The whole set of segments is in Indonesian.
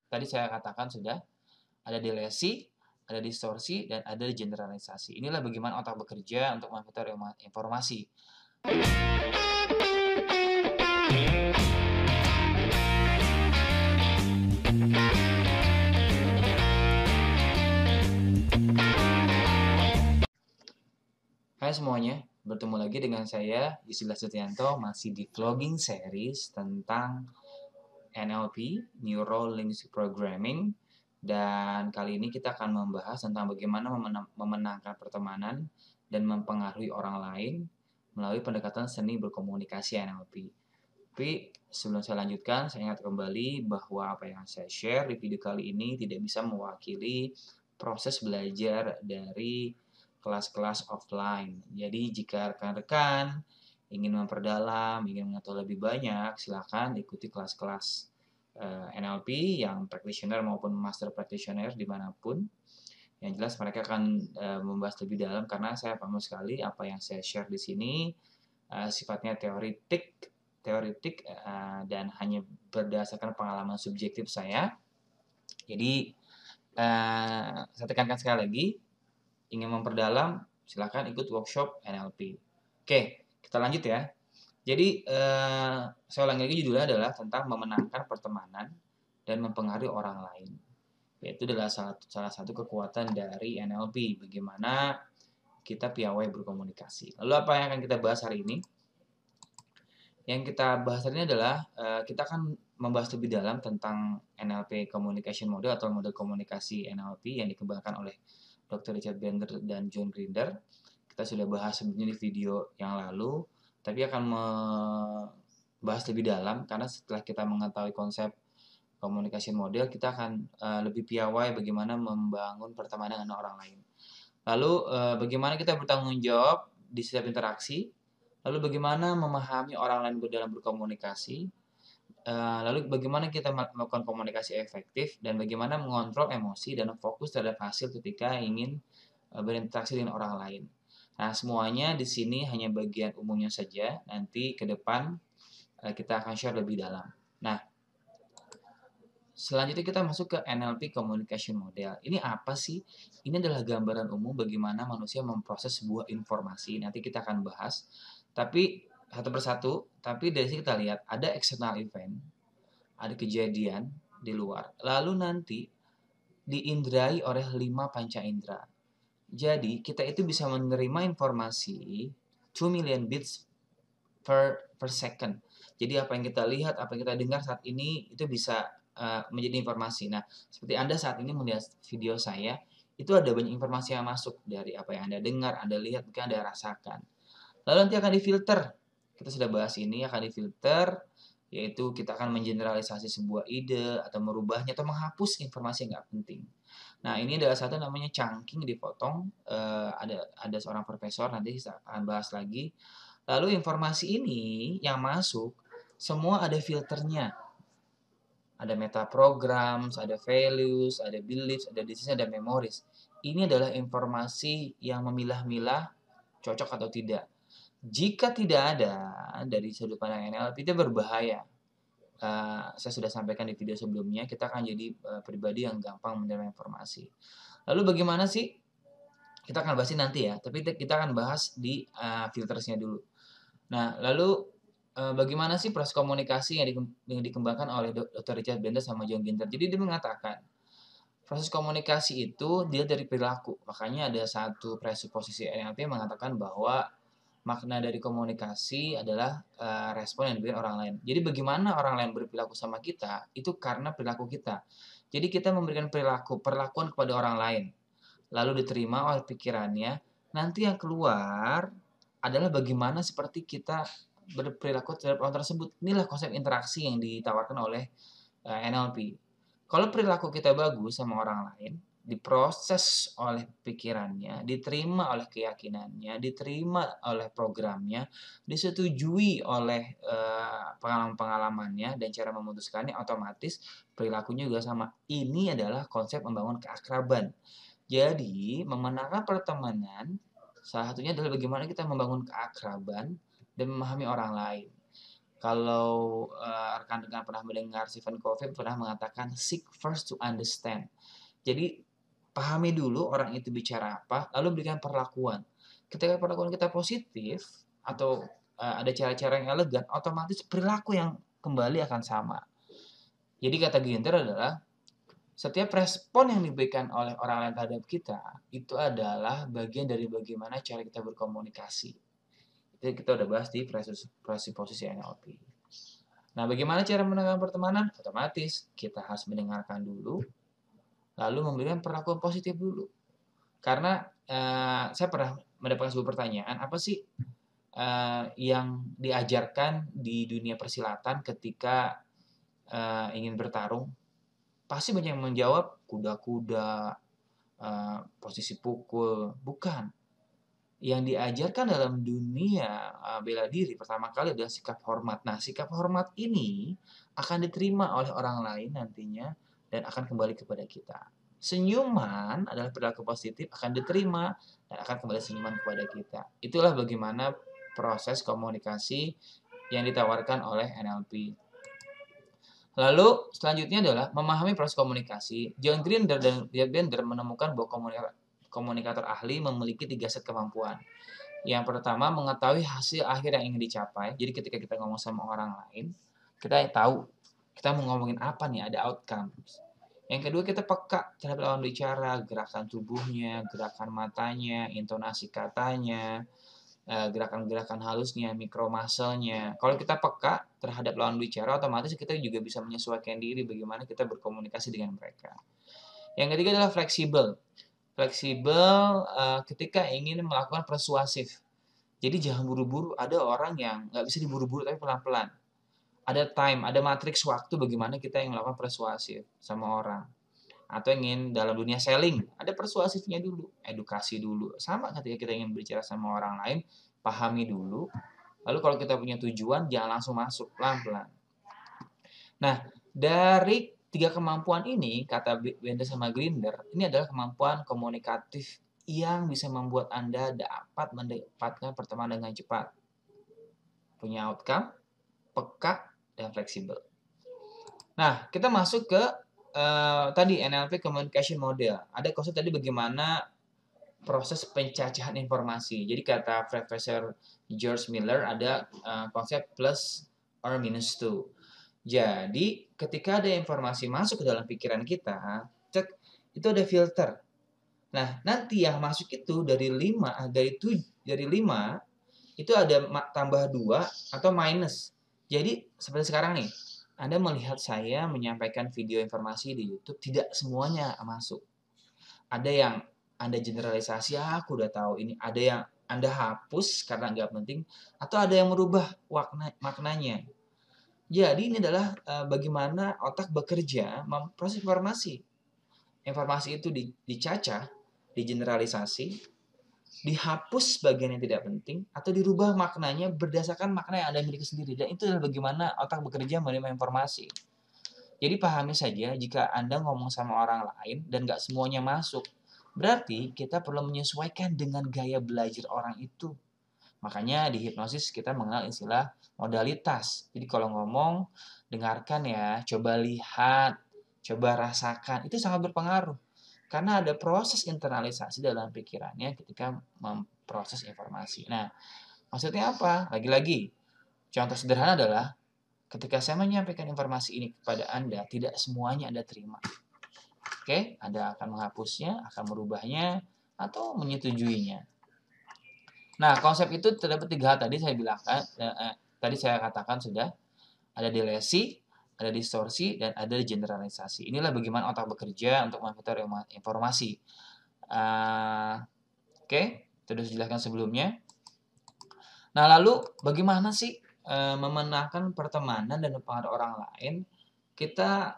tadi saya katakan sudah, ada delesi, ada distorsi, dan ada generalisasi. Inilah bagaimana otak bekerja untuk memfilter informasi. Hai semuanya, bertemu lagi dengan saya, Yusila Setianto, masih di vlogging series tentang NLP, Neuro Linguistic Programming. Dan kali ini kita akan membahas tentang bagaimana memenangkan pertemanan dan mempengaruhi orang lain melalui pendekatan seni berkomunikasi NLP. Tapi sebelum saya lanjutkan, saya ingat kembali bahwa apa yang saya share di video kali ini tidak bisa mewakili proses belajar dari kelas-kelas offline. Jadi jika rekan-rekan ingin memperdalam, ingin mengetahui lebih banyak, silakan ikuti kelas-kelas NLP yang practitioner maupun master practitioner dimanapun. Yang jelas mereka akan membahas lebih dalam karena saya paham sekali apa yang saya share di sini sifatnya teoritik dan hanya berdasarkan pengalaman subjektif saya. Jadi saya tekankan sekali lagi, ingin memperdalam, silakan ikut workshop NLP. Oke, kita lanjut ya. Jadi, saya ulangi lagi judulnya adalah tentang memenangkan pertemanan dan mempengaruhi orang lain. Yaitu adalah salah satu kekuatan dari NLP, bagaimana kita piawai berkomunikasi. Lalu apa yang akan kita bahas hari ini? Yang kita bahas hari ini adalah kita akan membahas lebih dalam tentang NLP Communication Model atau model komunikasi NLP yang dikembangkan oleh Dr. Richard Bandler dan John Grinder. Kita sudah bahas sebelumnya di video yang lalu, tapi akan membahas lebih dalam karena setelah kita mengetahui konsep communication model, kita akan lebih piawai bagaimana membangun pertemanan dengan orang lain. Lalu bagaimana kita bertanggung jawab di setiap interaksi, lalu bagaimana memahami orang lain dalam berkomunikasi, lalu bagaimana kita melakukan komunikasi efektif, dan bagaimana mengontrol emosi dan fokus terhadap hasil ketika ingin berinteraksi dengan orang lain. Nah, semuanya di sini hanya bagian umumnya saja. Nanti ke depan kita akan share lebih dalam. Nah, selanjutnya kita masuk ke NLP Communication Model. Ini apa sih? Ini adalah gambaran umum bagaimana manusia memproses sebuah informasi. Nanti kita akan bahas. Tapi satu persatu, tapi dari sini kita lihat ada external event, ada kejadian di luar. Lalu nanti diindrai oleh 5 panca indera. Jadi, kita itu bisa menerima informasi 2 million bits per second. Jadi, apa yang kita lihat, apa yang kita dengar saat ini, itu bisa menjadi informasi. Nah, seperti Anda saat ini melihat video saya, itu ada banyak informasi yang masuk dari apa yang Anda dengar, Anda lihat, mungkin Anda rasakan. Lalu nanti akan difilter. Kita sudah bahas ini, akan difilter, yaitu kita akan mengeneralisasi sebuah ide, atau merubahnya, atau menghapus informasi yang nggak penting. Nah, ini adalah satu namanya chunking dipotong. Ada seorang profesor, nanti saya akan bahas lagi. Lalu informasi ini yang masuk, semua ada filternya. Ada meta programs, ada values, ada beliefs, ada decision, ada memories. Ini adalah informasi yang memilah-milah cocok atau tidak. Jika tidak ada dari sudut pandang NLP, itu berbahaya. Saya sudah sampaikan di video sebelumnya, kita akan jadi pribadi yang gampang menerima informasi. Lalu bagaimana sih? Kita akan bahas nanti ya, tapi kita akan bahas di filtersnya dulu. Nah, lalu bagaimana sih proses komunikasi yang dikembangkan oleh Dr. Richard Bandler sama John Grinder? Jadi dia mengatakan, proses komunikasi itu dia dari perilaku. Makanya ada satu presuposisi NLP yang mengatakan bahwa makna dari komunikasi adalah respon yang diberikan orang lain. Jadi bagaimana orang lain berperilaku sama kita, itu karena perilaku kita. Jadi kita memberikan perlakuan kepada orang lain. Lalu diterima oleh pikirannya. Nanti yang keluar adalah bagaimana seperti kita berperilaku terhadap orang tersebut. Inilah konsep interaksi yang ditawarkan oleh NLP. Kalau perilaku kita bagus sama orang lain, diproses oleh pikirannya, diterima oleh keyakinannya, diterima oleh programnya, disetujui oleh pengalaman-pengalamannya dan cara memutuskannya, otomatis perilakunya juga sama. Ini adalah konsep membangun keakraban. Jadi, memenangkan pertemanan salah satunya adalah bagaimana kita membangun keakraban dan memahami orang lain. Kalau rekan-rekan pernah mendengar Stephen Covey pernah mengatakan seek first to understand. Jadi pahami dulu orang itu bicara apa, lalu berikan perlakuan. Ketika perlakuan kita positif atau ada cara-cara yang elegan, otomatis perilaku yang kembali akan sama. Jadi kata Ginter adalah setiap respon yang diberikan oleh orang lain terhadap kita itu adalah bagian dari bagaimana cara kita berkomunikasi. Itu kita udah bahas di posisi NLP. Nah, bagaimana cara menangani pertemanan? Otomatis kita harus mendengarkan dulu, lalu memberikan perlakuan positif dulu. Karena saya pernah mendapatkan sebuah pertanyaan, apa sih yang diajarkan di dunia persilatan ketika ingin bertarung? Pasti banyak yang menjawab kuda-kuda, posisi pukul. Bukan. Yang diajarkan dalam dunia bela diri pertama kali adalah sikap hormat. Nah, sikap hormat ini akan diterima oleh orang lain nantinya dan akan kembali kepada kita. Senyuman adalah perilaku positif, akan diterima dan akan kembali senyuman kepada kita. Itulah bagaimana proses komunikasi yang ditawarkan oleh NLP. Lalu selanjutnya adalah memahami proses komunikasi. John Grinder dan Richard Bandler menemukan bahwa komunikator ahli memiliki 3 set kemampuan. Yang pertama, mengetahui hasil akhir yang ingin dicapai. Jadi ketika kita ngomong sama orang lain, kita tahu kita mau ngomongin apa nih, ada outcome. Yang kedua, kita peka terhadap lawan bicara, gerakan tubuhnya, gerakan matanya, intonasi katanya, gerakan-gerakan halusnya, mikromuscle-nya. Kalau kita peka terhadap lawan bicara, otomatis kita juga bisa menyesuaikan diri bagaimana kita berkomunikasi dengan mereka. Yang ketiga adalah fleksibel. Fleksibel ketika ingin melakukan persuasif. Jadi jangan buru-buru. Ada orang yang nggak bisa diburu-buru tapi pelan-pelan. Ada time, ada matriks waktu bagaimana kita yang melakukan persuasif sama orang. Atau ingin dalam dunia selling, ada persuasifnya dulu, edukasi dulu. Sama ketika kita ingin bicara sama orang lain, pahami dulu. Lalu kalau kita punya tujuan, jangan langsung masuk, pelan-pelan. Nah, dari 3 kemampuan ini, kata Bender sama Grinder, ini adalah kemampuan komunikatif yang bisa membuat Anda dapat mendapatkan pertemanan dengan cepat. Punya outcome, peka, dan fleksibel. Nah, kita masuk ke tadi NLP Communication Model. Ada konsep tadi bagaimana proses pencacahan informasi. Jadi kata Profesor George Miller ada konsep plus or minus 2. Jadi ketika ada informasi masuk ke dalam pikiran kita, cek itu ada filter. Nah, nanti yang masuk itu dari 5 itu ada tambah 2 atau minus. Jadi seperti sekarang nih, Anda melihat saya menyampaikan video informasi di YouTube, tidak semuanya masuk. Ada yang Anda generalisasi, aku udah tahu ini. Ada yang Anda hapus karena nggak penting, atau ada yang merubah maknanya. Jadi ini adalah bagaimana otak bekerja memproses informasi. Informasi itu dicacah, digeneralisasi, dihapus bagian yang tidak penting, atau dirubah maknanya berdasarkan makna yang Anda miliki sendiri. Dan itu adalah bagaimana otak bekerja menerima informasi. Jadi pahami saja jika Anda ngomong sama orang lain dan nggak semuanya masuk, berarti kita perlu menyesuaikan dengan gaya belajar orang itu. Makanya di hipnosis kita mengenal istilah modalitas. Jadi kalau ngomong, dengarkan ya, coba lihat, coba rasakan. Itu sangat berpengaruh. Karena ada proses internalisasi dalam pikirannya ketika memproses informasi. Nah, maksudnya apa? Lagi-lagi, contoh sederhana adalah ketika saya menyampaikan informasi ini kepada Anda, tidak semuanya Anda terima. Oke, Anda akan menghapusnya, akan merubahnya, atau menyetujuinya. Nah, konsep itu terdapat 3 hal tadi saya katakan sudah. Ada delesi, ada distorsi, dan ada generalisasi. Inilah bagaimana otak bekerja untuk memfilter informasi. Oke, itu sudah dijelaskan sebelumnya. Nah, lalu bagaimana sih memenangkan pertemanan dan mempengaruhi orang lain? Kita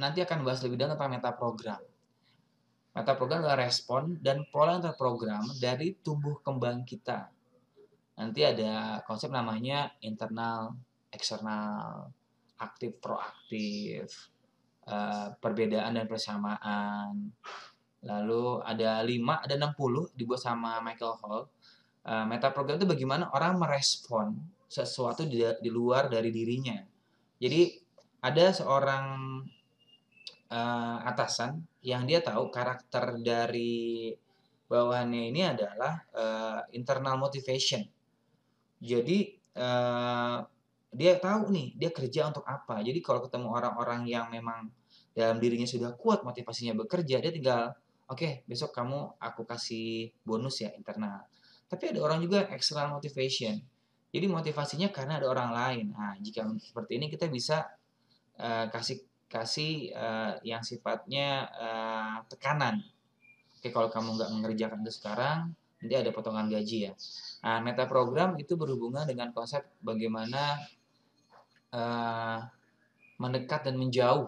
nanti akan bahas lebih dalam tentang metaprogram. Metaprogram adalah respon dan pola yang terprogram dari tumbuh kembang kita. Nanti ada konsep namanya internal, eksternal, aktif, proaktif, perbedaan dan persamaan. Lalu ada 5, ada 60 dibuat sama Michael Hall. Metaprogram itu bagaimana orang merespon sesuatu di luar dari dirinya. Jadi ada seorang atasan yang dia tahu karakter dari bawahannya ini adalah internal motivation. Jadi dia tahu nih dia kerja untuk apa. Jadi kalau ketemu orang-orang yang memang dalam dirinya sudah kuat motivasinya bekerja, dia tinggal oke, besok kamu aku kasih bonus ya internal. Tapi ada orang juga external motivation. Jadi motivasinya karena ada orang lain. Nah, jika seperti ini kita bisa kasih kasih yang sifatnya tekanan. Oke, kalau kamu nggak mengerjakan itu sekarang, nanti ada potongan gaji ya. Nah, meta program itu berhubungan dengan konsep bagaimana uh, mendekat dan menjauh.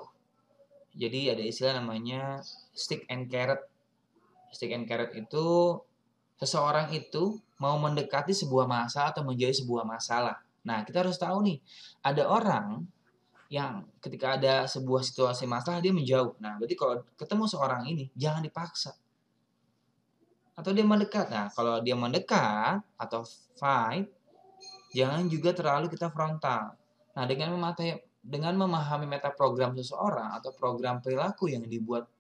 Jadi ada istilah namanya stick and carrot. Stick and carrot itu seseorang itu mau mendekati sebuah masalah atau menjauhi sebuah masalah. Nah, kita harus tahu nih, ada orang yang ketika ada sebuah situasi masalah dia menjauh. Nah, berarti kalau ketemu seorang ini jangan dipaksa. Atau dia mendekat. Nah, kalau dia mendekat atau fight, jangan juga terlalu kita frontal. Nah, dengan memahami meta program seseorang atau program perilaku yang dibuat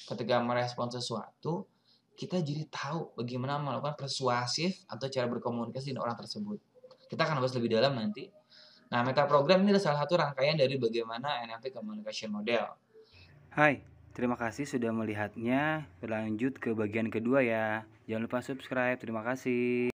ketika merespon sesuatu, kita jadi tahu bagaimana melakukan persuasif atau cara berkomunikasi dengan orang tersebut. Kita akan bahas lebih dalam nanti. Nah, meta program ini adalah salah satu rangkaian dari bagaimana NLP Communication Model. Hai, terima kasih sudah melihatnya. Berlanjut ke bagian kedua ya. Jangan lupa subscribe. Terima kasih.